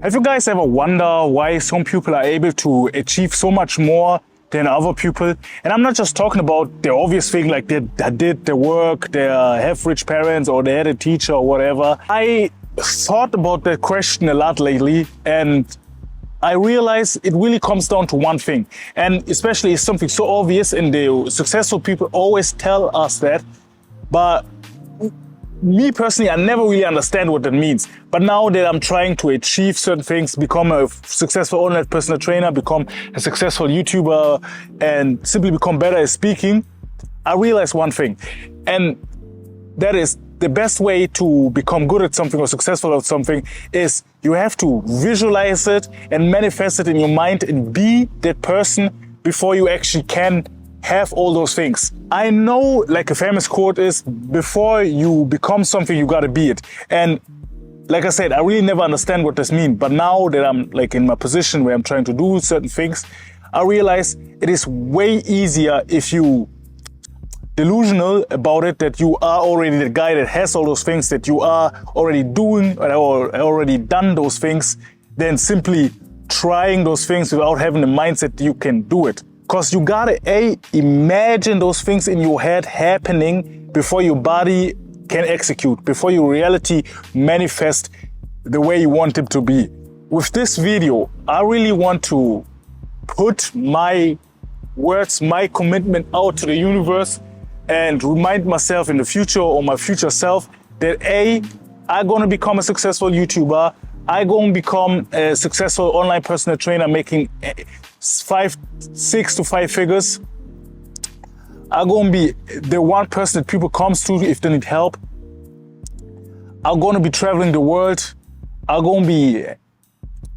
Have you guys ever wondered why some people are able to achieve so much more than other people? And I'm not just talking about the obvious thing like they did the work, they have rich parents, or they had a teacher or whatever. I thought about that question a lot lately, and I realized it really comes down to one thing. And especially it's something so obvious, and the successful people always tell us that, but me personally, I never really understand what that means. But now that I'm trying to achieve certain things, become a successful online personal trainer, become a successful YouTuber, and simply become better at speaking, I realize one thing. And that is the best way to become good at something or successful at something is you have to visualize it and manifest it in your mind and be that person before you actually can have all those things. I know, like a famous quote is, before you become something, you gotta be it. And like I said, I really never understand what this means. But now that I'm like in my position where I'm trying to do certain things, I realize it is way easier if you delusional about it, that you are already the guy that has all those things, that you are already doing or already done those things, than simply trying those things without having the mindset that you can do it. Because you gotta imagine those things in your head happening before your body can execute, before your reality manifest the way you want it to be. With this video, I really want to put my words, my commitment out to the universe and remind myself in the future, or my future self, that I'm gonna become a successful YouTuber, I'm gonna become a successful online personal trainer making 6 to 5 figures. I'm gonna be the one person that people comes to if they need help. I'm gonna be traveling the world. I'm gonna be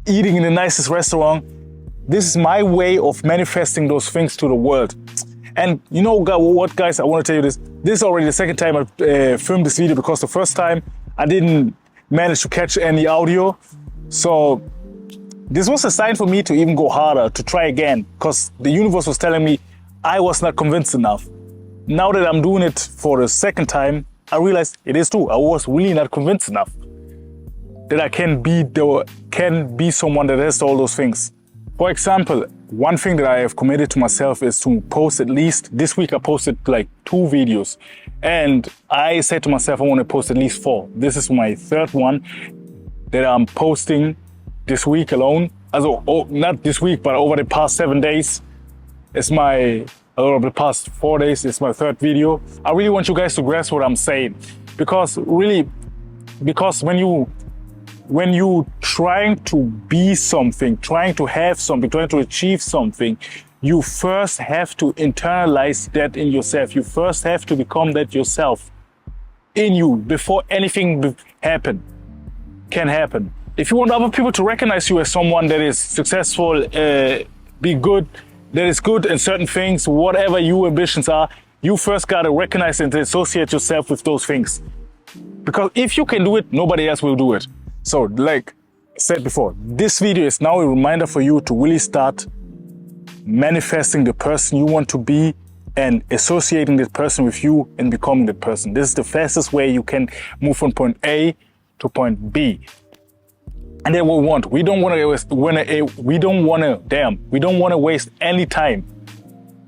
eating in the nicest restaurant. This is my way of manifesting those things to the world. And you know what, guys, I want to tell you this. This is already the second time I filmed this video, because the first time I didn't manage to catch any audio. So this was a sign for me to even go harder, to try again, because the universe was telling me I was not convinced enough. Now that I'm doing it for the second time, I realized it is true. I was really not convinced enough that I can be someone that has all those things. For example, one thing that I have committed to myself is to post at least, this week I posted like 2 videos. And I said to myself, I want to post at least 4. This is my 3rd one that I'm posting this week alone. Not this week, but over the past 7 days. Over the past 4 days, it's my 3rd video. I really want you guys to grasp what I'm saying. Because when you trying to be something, trying to have something, trying to achieve something, you first have to internalize that in yourself. You first have to become that yourself in you before anything can happen. If you want other people to recognize you as someone that is successful, be good, that is good in certain things, whatever your ambitions are, you first gotta recognize and associate yourself with those things. Because if you can do it, nobody else will do it. So like I said before, this video is now a reminder for you to really start manifesting the person you want to be and associating that person with you and becoming that person. This is the fastest way you can move from point A to point B. And then what we want. We don't want to waste any time.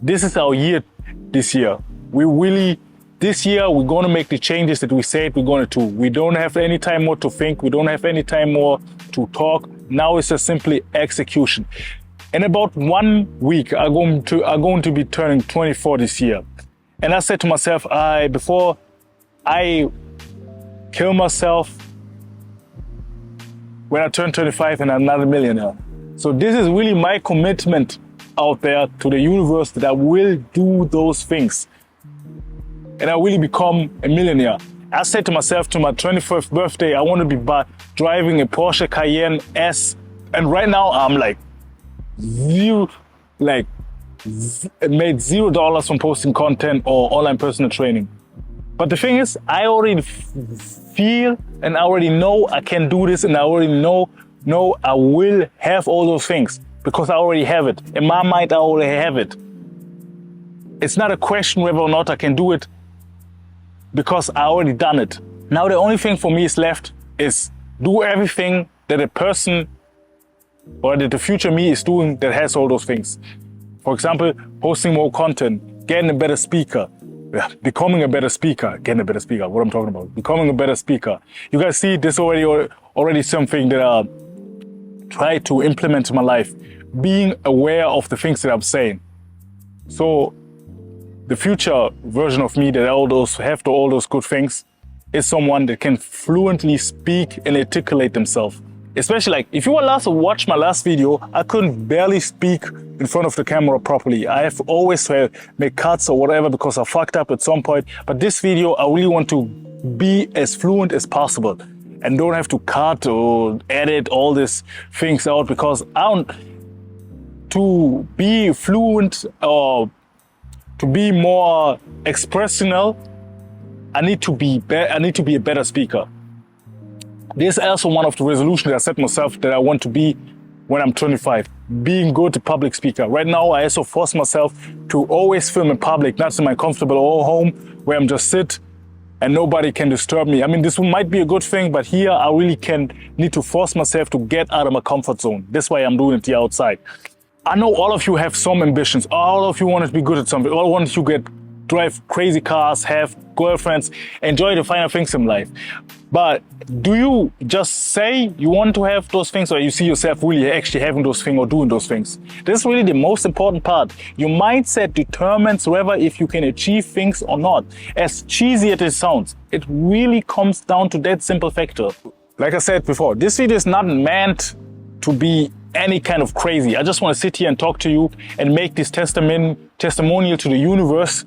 This is our year this year. This year, we're going to make the changes that we said we're going to do. We don't have any time more to think. We don't have any time more to talk. Now it's just simply execution. In about 1 week, I'm going to be turning 24 this year. And I said to myself, before I kill myself, when I turn 25 and I'm not a millionaire. So this is really my commitment out there to the universe, that I will do those things. And I really become a millionaire. I said to myself, to my 21st birthday, I want to be driving a Porsche Cayenne S. And right now I'm like made $0 from posting content or online personal training. But the thing is, I already feel and I already know I can do this, and I already know I will have all those things because I already have it. In my mind, I already have it. It's not a question whether or not I can do it because I already done it. Now the only thing for me is left is do everything that a person or that the future me is doing that has all those things. For example, posting more content, getting a better speaker, becoming a better speaker, getting a better speaker, what I'm talking about, becoming a better speaker. You guys see this already something that I try to implement in my life, being aware of the things that I'm saying. So the future version of me that have all those good things is someone that can fluently speak and articulate themselves. Especially like, if you were last to watch my last video, I couldn't barely speak in front of the camera properly. I have always to make cuts or whatever because I fucked up at some point. But this video, I really want to be as fluent as possible and don't have to cut or edit all these things out, because to be fluent or to be more expressional, I need to be a better speaker. This is also one of the resolutions that I set myself that I want to be when I'm 25, being good public speaker. Right now, I also force myself to always film in public, not in my comfortable home where I'm just sit and nobody can disturb me. I mean, this might be a good thing, but here I really need to force myself to get out of my comfort zone. That's why I'm doing it here outside. I know all of you have some ambitions. All of you want to be good at something. All want you drive crazy cars, have girlfriends, enjoy the finer things in life. But do you just say you want to have those things, or you see yourself really actually having those things or doing those things? This is really the most important part. Your mindset determines whether if you can achieve things or not. As cheesy as it sounds, it really comes down to that simple factor. Like I said before, this video is not meant to be any kind of crazy. I just want to sit here and talk to you and make this testimonial to the universe.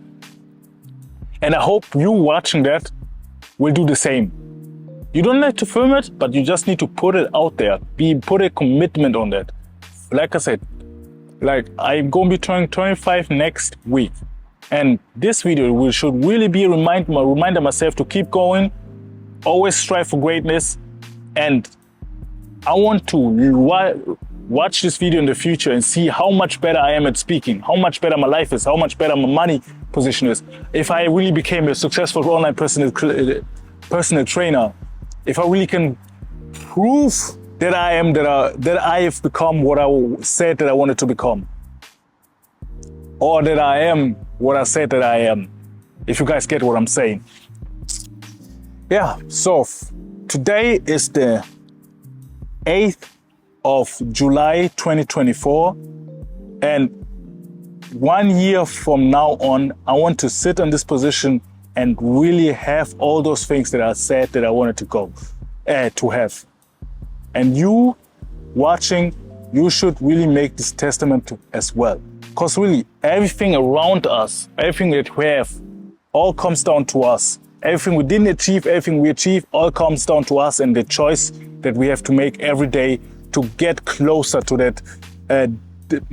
And I hope you watching that will do the same. You don't need to film it, but you just need to put it out there. Put a commitment on that. Like I said, like I'm going to be turning 25 next week. And this video should really be a reminder myself to keep going, always strive for greatness. And I want to watch this video in the future and see how much better I am at speaking, how much better my life is, how much better my money position is. If I really became a successful online personal trainer, if I really can prove that I have become what I said that I wanted to become, or that I am what I said that I am, if you guys get what I'm saying. Yeah, so today is the 8th of July 2024, and 1 year from now on, I want to sit in this position and really have all those things that I said that I wanted to have. And you watching, you should really make this testament as well. Because really, everything around us, everything that we have, all comes down to us. Everything we didn't achieve, everything we achieve, all comes down to us and the choice that we have to make every day to get closer to that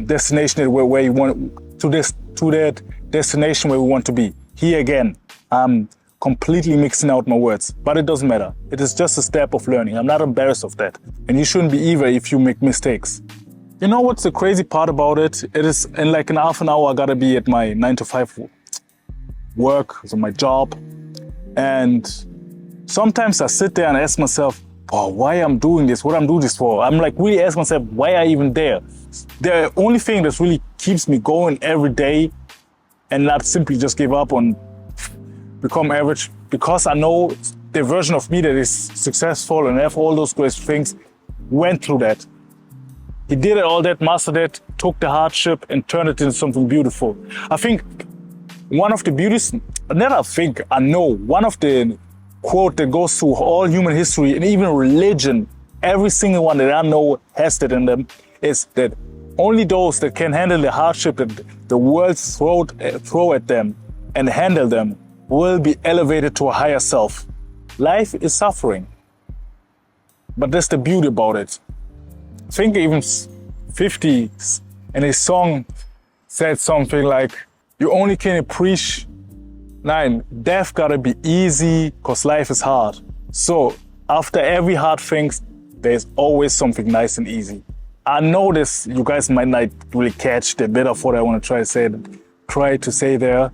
destination where you want to that destination where we want to be. Here again, I'm completely mixing out my words, but it doesn't matter. It is just a step of learning. I'm not embarrassed of that. And you shouldn't be either if you make mistakes. You know what's the crazy part about it? It is in like an half an hour, I gotta be at my 9 to 5 work, so my job. And sometimes I sit there and ask myself, oh, why I'm doing this, what I'm doing this for? I'm like really asking myself, why am I even there? The only thing that really keeps me going every day and not simply just give up on become average, because I know the version of me that is successful and have all those great things went through that. He did it, all that, mastered it, took the hardship and turned it into something beautiful. I think one of the beauties, I know one of the quote that goes through all human history and even religion, every single one that I know has that in them, is that only those that can handle the hardship that the world throw at them and handle them will be elevated to a higher self. Life is suffering, but that's the beauty about it. I think even 50 in his song said something like, you only can appreciate, death gotta be easy because life is hard. So after every hard thing, there's always something nice and easy. I know this, you guys might not really catch the bit of what I want to try to say there,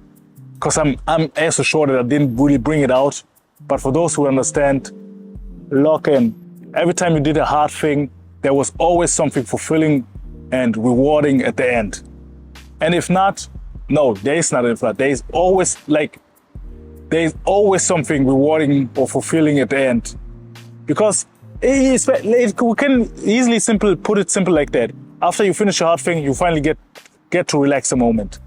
because I'm also sure that I didn't really bring it out. But for those who understand, lock in. Every time you did a hard thing, there was always something fulfilling and rewarding at the end. And if not, no, there is not an if not. There is always something rewarding or fulfilling at the end. Because we can easily put it simple like that. After you finish a hard thing, you finally get to relax a moment.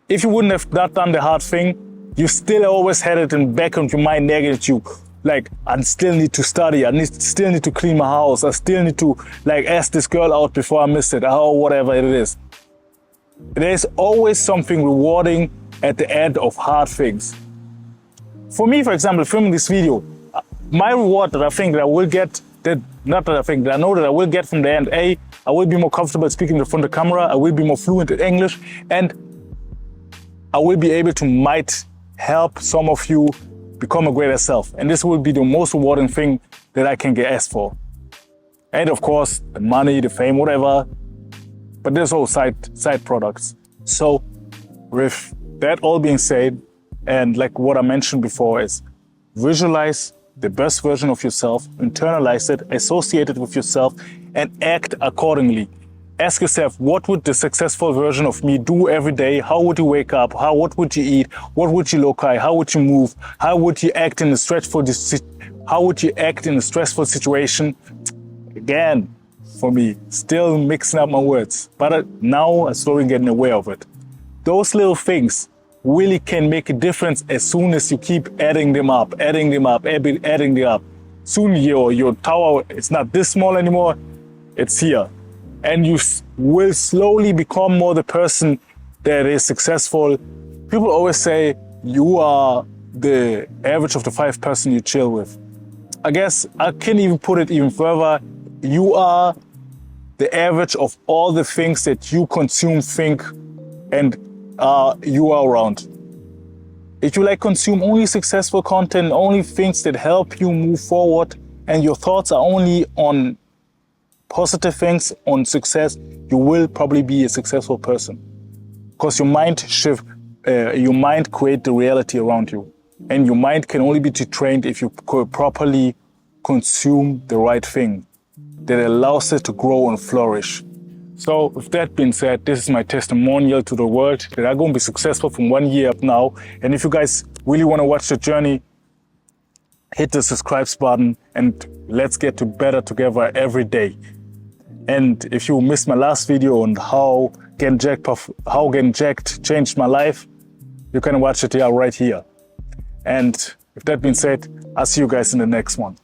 If you wouldn't have not done the hard thing, you still always had it in the back of your mind nagging at you. Like, I still need to study, still need to clean my house, I still need to like ask this girl out before I miss it, or whatever it is. There's always something rewarding at the end of hard things. For me, for example, filming this video, my reward that I think that I will get, that I know that I will get from the end, I will be more comfortable speaking in front of the camera, I will be more fluent in English, and I will be able to might help some of you become a greater self. And this will be the most rewarding thing that I can get asked for. And of course, the money, the fame, whatever, but there's all side products. So with that all being said, and like what I mentioned before, is visualize the best version of yourself, internalize it, associate it with yourself, and act accordingly. Ask yourself, what would the successful version of me do every day? How would you wake up? What would you eat? What would you look like? How would you move? How would you act in a stressful situation? Again, for me, still mixing up my words, but now I'm slowly getting aware of it. Those little things really can make a difference as soon as you keep adding them up. Soon your tower is not this small anymore, it's here. And you will slowly become more the person that is successful. People always say you are the average of the 5 person you chill with. I guess I can even put it even further. You are the average of all the things that you consume, think, and you are around. If you consume only successful content, only things that help you move forward, and your thoughts are only on positive things, on success, you will probably be a successful person. Because your mind creates the reality around you. And your mind can only be trained if you properly consume the right thing that allows it to grow and flourish. So with that being said, this is my testimonial to the world that I'm going to be successful from 1 year up now. And if you guys really want to watch the journey, hit the subscribe button and let's get to better together every day. And if you missed my last video on how getting jacked changed my life, you can watch it here right here. And with that being said, I'll see you guys in the next one.